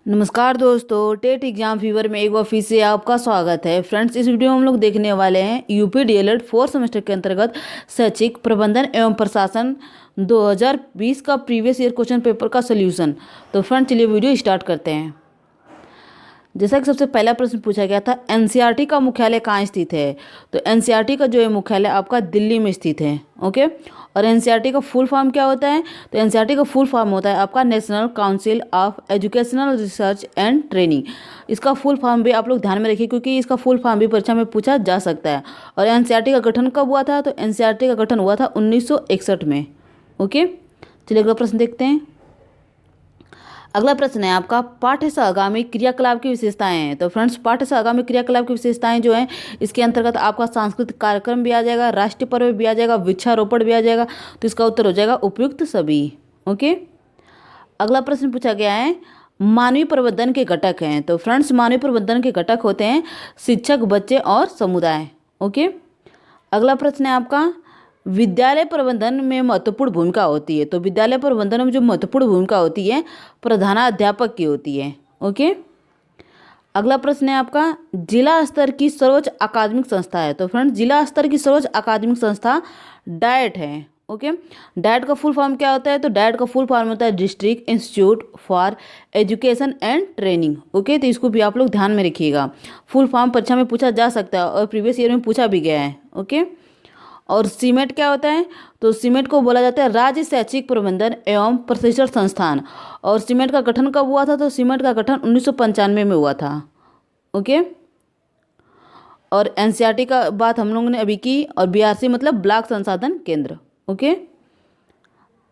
नमस्कार दोस्तों, TET exam fever में एक बार फिर से आपका स्वागत है। फ्रेंड्स, इस वीडियो में हम लोग देखने वाले हैं यूपी डीएलएड 4 सेमेस्टर के अंतर्गत शैक्षिक प्रबंधन एवं प्रशासन 2020 का प्रीवियस ईयर क्वेश्चन पेपर का सोल्यूशन। तो फ्रेंड्स, चलिए वीडियो स्टार्ट करते हैं। जैसा कि सबसे पहला प्रश्न पूछा गया था, एनसीईआरटी का मुख्यालय कहाँ स्थित है। तो एनसीईआरटी का जो है मुख्यालय आपका दिल्ली में स्थित है। ओके। और एनसीईआरटी का फुल फॉर्म क्या होता है। तो एनसीईआरटी का फुल फॉर्म होता है आपका national council of educational research and training. इसका फुल फॉर्म भी आप लोग ध्यान में रखिए, क्योंकि इसका फुल फॉर्म भी परीक्षा में पूछा जा सकता है। और एनसीईआरटी का गठन कब हुआ था। तो एनसीईआरटी का गठन हुआ था 1961 में। ओके, चलिए अगला प्रश्न देखते हैं। अगला प्रश्न है आपका, पाठ्य सहगामी क्रियाकलाप की विशेषताएं हैं। तो फ्रेंड्स, पाठ्य सहगामी क्रियाकलाप की विशेषताएं जो हैं, इसके अंतर्गत आपका सांस्कृतिक कार्यक्रम भी आ जाएगा, राष्ट्रीय पर्व भी आ जाएगा, वृक्षारोपण भी आ जाएगा। तो इसका उत्तर हो जाएगा उपयुक्त सभी। ओके। अगला प्रश्न पूछा गया है, मानवीय प्रबंधन के घटक हैं। तो फ्रेंड्स, मानवीय प्रबंधन के घटक होते हैं शिक्षक, बच्चे और समुदाय। ओके। अगला प्रश्न है आपका, विद्यालय प्रबंधन में महत्वपूर्ण भूमिका होती है। तो विद्यालय प्रबंधन में जो महत्वपूर्ण भूमिका होती है प्रधानाध्यापक की होती है। ओके। अगला प्रश्न है आपका, जिला स्तर की सर्वोच्च अकादमिक संस्था है। तो फ्रेंड्स, जिला स्तर की सर्वोच्च अकादमिक संस्था डाइट है। ओके। डाइट का फुल फॉर्म क्या होता है। तो डाइट का फुल फॉर्म होता है district institute for education and training. Okay, तो इसको भी आप लोग ध्यान में रखिएगा। फुल फॉर्म परीक्षा में पूछा जा सकता है और प्रीवियस ईयर में पूछा भी गया है। ओके। और सीमेट क्या होता है। तो सीमेट को बोला जाता है राज्य शैक्षिक प्रबंधन एवं प्रशिक्षण संस्थान। और सीमेट का गठन कब हुआ था। तो सीमेट का गठन 1995 में हुआ था। ओके। और एनसीईआरटी का बात हम लोगों ने अभी की, और बीआरसी मतलब ब्लॉक संसाधन केंद्र। ओके।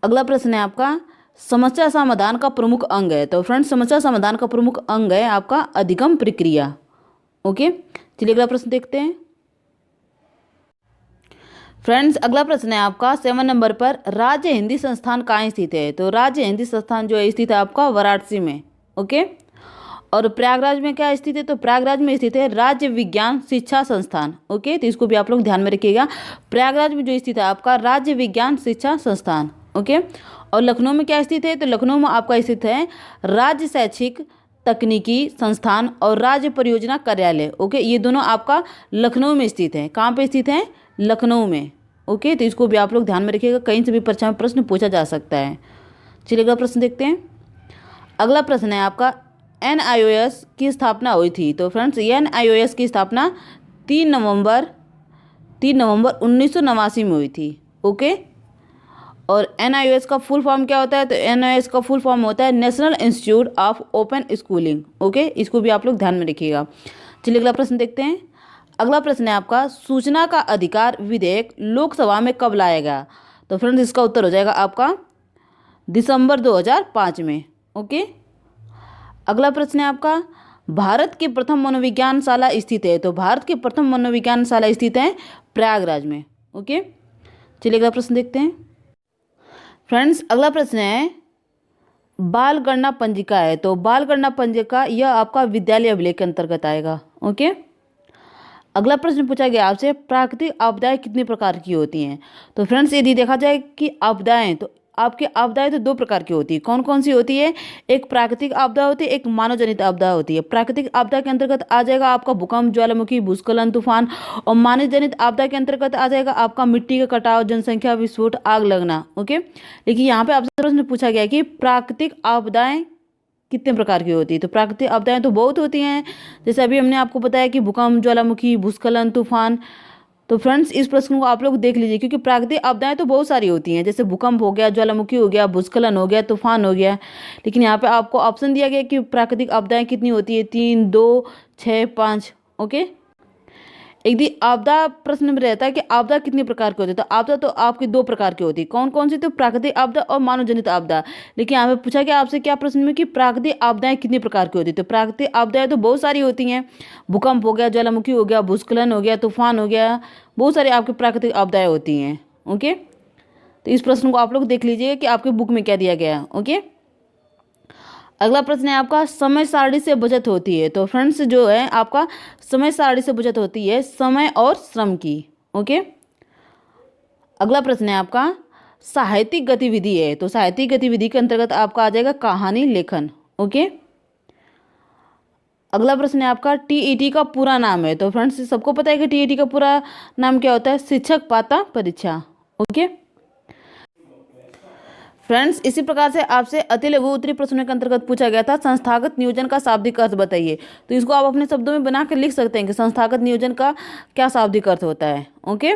अगला प्रश्न है आपका, समस्या समाधान का प्रमुख अंग है। तो फ्रेंड्स, समस्या समाधान का प्रमुख अंग है आपका अधिगम प्रक्रिया। ओके, चलिए अगला प्रश्न देखते हैं। फ्रेंड्स, अगला प्रश्न है आपका 7 नंबर पर, राज्य हिंदी संस्थान कहाँ स्थित है। तो राज्य हिंदी संस्थान जो है स्थित है आपका वाराणसी में। ओके। और प्रयागराज में क्या स्थित है। तो प्रयागराज में स्थित है राज्य विज्ञान शिक्षा संस्थान। ओके, तो इसको भी आप लोग ध्यान में रखिएगा। प्रयागराज में जो स्थित है आपका राज्य विज्ञान शिक्षा संस्थान। ओके। और लखनऊ में क्या स्थित है। तो लखनऊ में आपका स्थित है राज्य शैक्षिक तकनीकी संस्थान और राज्य परियोजना कार्यालय। ओके, ये दोनों आपका लखनऊ में स्थित है। कहाँ पे स्थित है। लखनऊ में। ओके, तो इसको भी आप लोग ध्यान में रखिएगा, कहीं से भी परीक्षा में प्रश्न पूछा जा सकता है। चलिए अगला प्रश्न देखते हैं। अगला प्रश्न है आपका, एनआईओएस की स्थापना हुई थी। तो फ्रेंड्स, एनआईओएस की स्थापना 3 नवंबर 1989 में हुई थी। ओके। और एनआईओएस का फुल फॉर्म क्या होता है। तो एनआईओएस का फुल फॉर्म होता है national institute of open schooling. Okay, इसको भी आप लोग ध्यान में रखिएगा। चलिए अगला प्रश्न देखते हैं। अगला प्रश्न है आपका, सूचना का अधिकार विधेयक लोकसभा में कब लाया गया। तो फ्रेंड्स, इसका उत्तर हो जाएगा आपका दिसंबर 2005 में। ओके। अगला प्रश्न है आपका, भारत की प्रथम मनोविज्ञानशाला स्थित है। तो भारत की प्रथम मनोविज्ञानशाला स्थित है प्रयागराज में। ओके, चलिए अगला प्रश्न देखते हैं। फ्रेंड्स, अगला प्रश्न है, बाल गणना पंजिका है। तो बाल गणना पंजिका यह आपका विद्यालय अभिलेख के अंतर्गत आएगा। ओके। अगला प्रश्न पूछा गया आपसे, प्राकृतिक आपदाएं कितने प्रकार की होती हैं। तो फ्रेंड्स, यदि देखा जाए कि आपदाएं, तो आपकी आपदाएं तो 2 प्रकार की होती है। कौन कौन सी होती है। एक प्राकृतिक आपदा होती है, एक मानव जनित आपदा होती है। प्राकृतिक आपदा के अंतर्गत आ जाएगा आपका भूकंप, ज्वालामुखी, भूस्खलन, तूफान। और मानव जनित आपदा के अंतर्गत आ जाएगा आपका मिट्टी का कटाव, जनसंख्या विस्फोट, आग लगना। ओके, लेकिन यहाँ पे आपसे प्रश्न पूछा गया कि प्राकृतिक आपदाएं कितने प्रकार की होती है। तो प्राकृतिक आपदाएं तो बहुत होती हैं, जैसे अभी हमने आपको बताया कि भूकंप, ज्वालामुखी, भूस्खलन, तूफान। तो फ्रेंड्स, इस प्रश्न को आप लोग देख लीजिए, क्योंकि प्राकृतिक आपदाएं तो बहुत सारी होती हैं, जैसे भूकंप हो गया, ज्वालामुखी हो गया, भूस्खलन हो गया, तूफान हो गया। लेकिन यहाँ पे आपको ऑप्शन दिया गया कि प्राकृतिक आपदाएं कितनी होती है, 3, 2, 6, 5। ओके। यदि आपदा प्रश्न में रहता है कि आपदा कितने प्रकार की होती है, तो आपदा तो आपकी 2 प्रकार की होती है। कौन कौन सी। तो प्राकृतिक आपदा और मानव जनित आपदा। लेकिन यहाँ पे पूछा गया आपसे क्या प्रश्न में कि प्राकृतिक आपदाएं कितने प्रकार की होती है। तो प्राकृतिक आपदाएं तो बहुत सारी होती हैं। भूकंप हो गया, ज्वालामुखी हो गया, भूस्खलन हो गया, तूफान हो गया, बहुत सारी आपकी प्राकृतिक आपदाएं होती हैं। ओके, तो इस प्रश्न को आप लोग देख लीजिए कि आपके बुक में क्या दिया गया है। ओके। अगला प्रश्न है आपका, समय सारणी से बचत होती है। तो फ्रेंड्स, जो है आपका समय सारणी से बचत होती है समय और श्रम की। ओके। अगला प्रश्न है आपका, साहित्यिक गतिविधि है। तो साहित्यिक गतिविधि के अंतर्गत आपका आ जाएगा कहानी लेखन। ओके। अगला प्रश्न है आपका, टीईटी का पूरा नाम है। तो फ्रेंड्स सबको पता है कि टीईटी का पूरा नाम क्या होता है, शिक्षक पात्रता परीक्षा। ओके फ्रेंड्स, इसी प्रकार से आपसे अति लघु उत्तरीय प्रश्नों के अंतर्गत पूछा गया था संस्थागत नियोजन का शाब्दिक अर्थ बताइए। तो इसको आप अपने शब्दों में बना कर लिख सकते हैं कि संस्थागत नियोजन का क्या शाब्दिक अर्थ होता है। ओके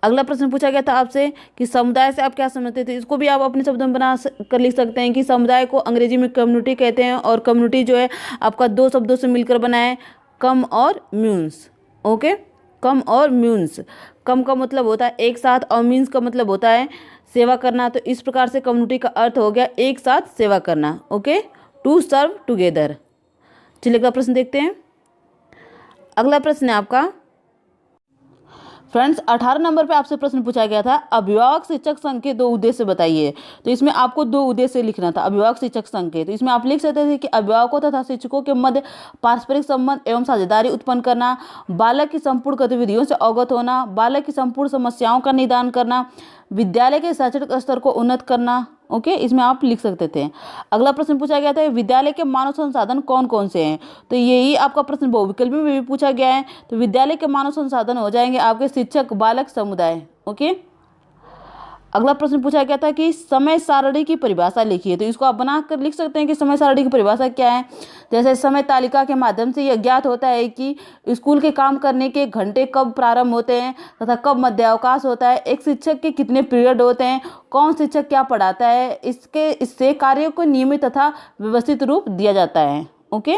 अगला प्रश्न पूछा गया था आपसे कि समुदाय से आप क्या समझते थे। इसको भी आप अपने शब्दों में बना कर लिख सकते हैं कि समुदाय को अंग्रेजी में कम्युनिटी कहते हैं, और कम्युनिटी जो है आपका दो शब्दों से मिलकर बना है, कम और म्यून्स। ओके कम और म्यून्स, कम का मतलब होता है एक साथ और मीन्स का मतलब होता है सेवा करना। तो इस प्रकार से कम्युनिटी का अर्थ हो गया एक साथ सेवा करना। Okay to serve together. चलिए अगला प्रश्न देखते हैं। अगला प्रश्न है आपका फ्रेंड्स 18 नंबर पे आपसे प्रश्न पूछा गया था, अभिभावक शिक्षक संघ के दो उद्देश्य बताइए। तो इसमें आपको दो उद्देश्य लिखना था अभिभावक शिक्षक संघ के। तो इसमें आप लिख सकते थे कि अभिभावकों तथा शिक्षकों के मध्य पारस्परिक संबंध एवं साझेदारी उत्पन्न करना, बालक की संपूर्ण गतिविधियों से अवगत होना, बालक की संपूर्ण समस्याओं का निदान करना, विद्यालय के शैक्षणिक स्तर को उन्नत करना। ओके इसमें आप लिख सकते थे। अगला प्रश्न पूछा गया था, विद्यालय के मानव संसाधन कौन कौन से हैं। तो यही आपका प्रश्न बहुविकल्पी में भी पूछा गया है। तो विद्यालय के मानव संसाधन हो जाएंगे आपके शिक्षक, बालक, समुदाय। ओके अगला प्रश्न पूछा गया था कि समय सारणी की परिभाषा लिखिए। तो इसको आप बनाकर लिख सकते हैं कि समय सारणी की परिभाषा क्या है। जैसे समय तालिका के माध्यम से यह ज्ञात होता है कि स्कूल के काम करने के घंटे कब प्रारंभ होते हैं तथा कब मध्यावकाश होता है, एक शिक्षक के कितने पीरियड होते हैं, कौन शिक्षक क्या पढ़ाता है, इससे कार्यों को नियमित तथा व्यवस्थित रूप दिया जाता है। ओके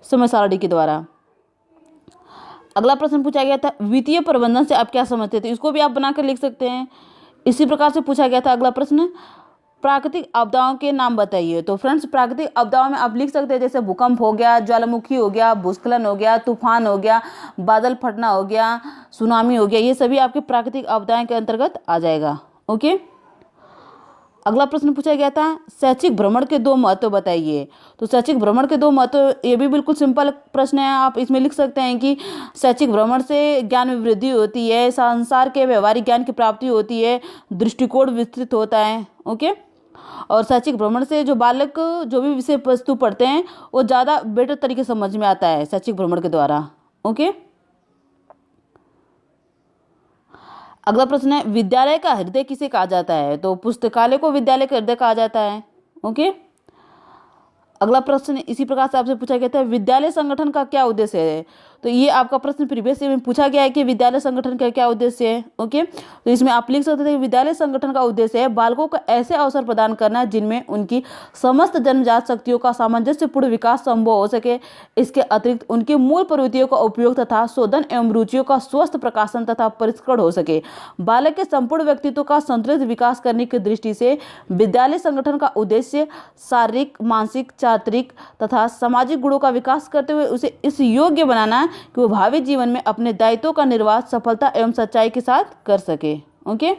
समय सारणी के द्वारा। अगला प्रश्न पूछा गया था, वित्तीय प्रबंधन से आप क्या समझते थे। इसको भी आप बनाकर लिख सकते हैं। इसी प्रकार से पूछा गया था अगला प्रश्न, प्राकृतिक आपदाओं के नाम बताइए। तो फ्रेंड्स प्राकृतिक आपदाओं में आप लिख सकते हैं जैसे भूकंप हो गया, ज्वालामुखी हो गया, भूस्खलन हो गया, तूफान हो गया, बादल फटना हो गया, सुनामी हो गया, ये सभी आपके प्राकृतिक आपदाओं के अंतर्गत आ जाएगा। ओके अगला प्रश्न पूछा गया था, शैक्षिक भ्रमण के दो महत्व बताइए। तो शैक्षिक भ्रमण के दो महत्व, ये भी बिल्कुल सिंपल प्रश्न है। आप इसमें लिख सकते हैं कि शैक्षिक भ्रमण से ज्ञान में वृद्धि होती है, संसार के व्यवहारिक ज्ञान की प्राप्ति होती है, दृष्टिकोण विस्तृत होता है। ओके और शैक्षिक भ्रमण से जो बालक जो भी विषय वस्तु पढ़ते हैं वो ज़्यादा बेटर तरीके से समझ में आता है शैक्षिक भ्रमण के द्वारा। ओके अगला प्रश्न है, विद्यालय का हृदय किसे कहा जाता है। तो पुस्तकालय को विद्यालय का हृदय कहा जाता है। ओके अगला प्रश्न इसी प्रकार से आपसे पूछा गया था, विद्यालय संगठन का क्या उद्देश्य है। तो ये आपका प्रश्न प्रीवियस में पूछा गया है कि विद्यालय संगठन का क्या उद्देश्य है। ओके तो इसमें आप लिख सकते थे कि विद्यालय संगठन का उद्देश्य है बालकों को ऐसे अवसर प्रदान करना जिनमें उनकी समस्त जन्मजात शक्तियों का सामंजस्यपूर्ण विकास संभव हो सके। इसके अतिरिक्त उनकी मूल प्रवृत्तियों का उपयोग तथा शोधन एवं रुचियों का स्वस्थ प्रकाशन तथा परिष्करण हो सके। बालक के संपूर्ण व्यक्तित्व का संतुलित विकास करने की दृष्टि से विद्यालय संगठन का उद्देश्य शारीरिक, मानसिक, चारित्रिक तथा सामाजिक गुणों का विकास करते हुए उसे इस योग्य बनाना कि वो भावी जीवन में अपने दायित्वों का निर्वाह सफलता एवं सच्चाई के साथ कर सके। ओके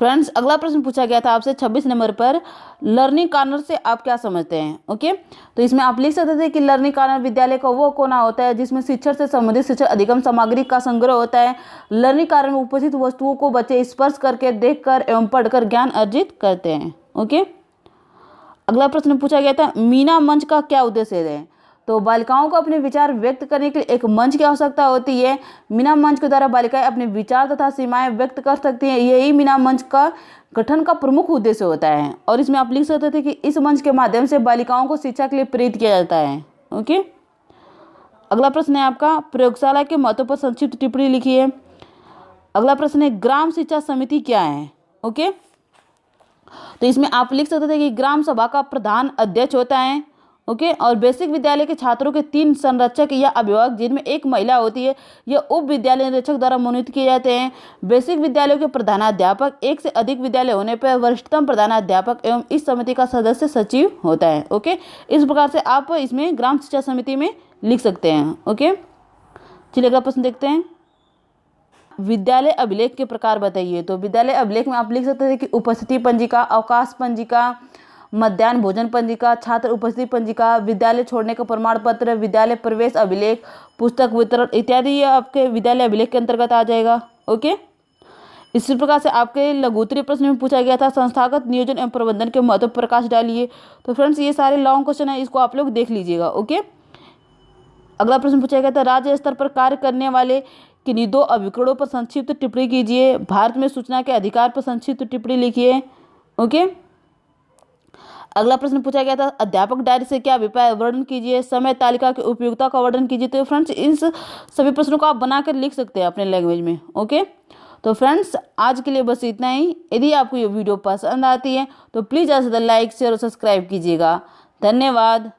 फ्रेंड्स अगला प्रश्न पूछा गया था आपसे 26 नंबर पर, लर्निंग कॉर्नर से आप क्या समझते हैं। ओके तो इसमें आप लिख सकते थे कि लर्निंग कॉर्नर विद्यालय का वो कोना होता है जिसमें शिक्षण से संबंधित शिक्षण अधिगम सामग्री का संग्रह होता है। लर्निंग कॉर्नर में उपस्थित वस्तुओं को बच्चे स्पर्श करके, देखकर एवं पढ़कर ज्ञान अर्जित करते हैं। ओके अगला प्रश्न पूछा गया था, मीना मंच का क्या उद्देश्य है। तो बालिकाओं को अपने विचार व्यक्त करने के लिए एक मंच की आवश्यकता होती है। मीना मंच के द्वारा बालिकाएं अपने विचार तथा सीमाएं व्यक्त कर सकती हैं। यही मीना मंच का गठन का प्रमुख उद्देश्य होता है। और इसमें आप लिख सकते थे कि इस मंच के माध्यम से बालिकाओं को शिक्षा के लिए प्रेरित किया जाता है। ओके अगला प्रश्न है आपका, प्रयोगशाला के महत्व पर संक्षिप्त टिप्पणी लिखिए। अगला प्रश्न है, ग्राम शिक्षा समिति क्या है। ओके तो इसमें आप लिख सकते थे कि ग्राम सभा का प्रधान अध्यक्ष होता है। ओके और बेसिक विद्यालय के छात्रों के 3 संरक्षक या अभिभावक जिनमें एक महिला होती है, यह उप विद्यालय निरीक्षक द्वारा मनोनीत किए जाते हैं। बेसिक विद्यालयों के प्रधानाध्यापक, एक से अधिक विद्यालय होने पर वरिष्ठतम प्रधानाध्यापक एवं इस समिति का सदस्य सचिव होता है। ओके इस प्रकार से आप इसमें ग्राम शिक्षा समिति में लिख सकते हैं। ओके चलिए अगला प्रश्न देखते हैं, विद्यालय अभिलेख के प्रकार बताइए। तो विद्यालय अभिलेख में आप लिख सकते थे कि उपस्थिति पंजिका, अवकाश पंजिका, मध्याह्न भोजन पंजिका, छात्र उपस्थिति पंजिका, विद्यालय छोड़ने का प्रमाण पत्र, विद्यालय प्रवेश अभिलेख, पुस्तक वितरण इत्यादि ये आपके विद्यालय अभिलेख के अंतर्गत आ जाएगा। ओके इसी प्रकार से आपके लघुत्तरीय प्रश्न में पूछा गया था संस्थागत नियोजन एवं प्रबंधन के महत्व पर प्रकाश डालिए। तो फ्रेंड्स ये सारे लॉन्ग क्वेश्चन है, इसको आप लोग देख लीजिएगा। ओके, अगला प्रश्न पूछा गया था राज्य स्तर पर कार्य करने वाले किन्हीं 2 अभिकरणों पर संक्षिप्त टिप्पणी कीजिए। भारत में सूचना के अधिकार पर संक्षिप्त टिप्पणी लिखिए। ओके, अगला प्रश्न पूछा गया था अध्यापक डायरी से क्या अभिप्राय, वर्णन कीजिए। समय तालिका की उपयोगिता का वर्णन कीजिए। तो फ्रेंड्स इन सभी प्रश्नों को आप बनाकर लिख सकते हैं अपने लैंग्वेज में। ओके, तो फ्रेंड्स आज के लिए बस इतना ही। यदि आपको ये वीडियो पसंद आती है तो प्लीज़ ज़्यादा से ज़्यादा लाइक शेयर और सब्सक्राइब कीजिएगा। धन्यवाद।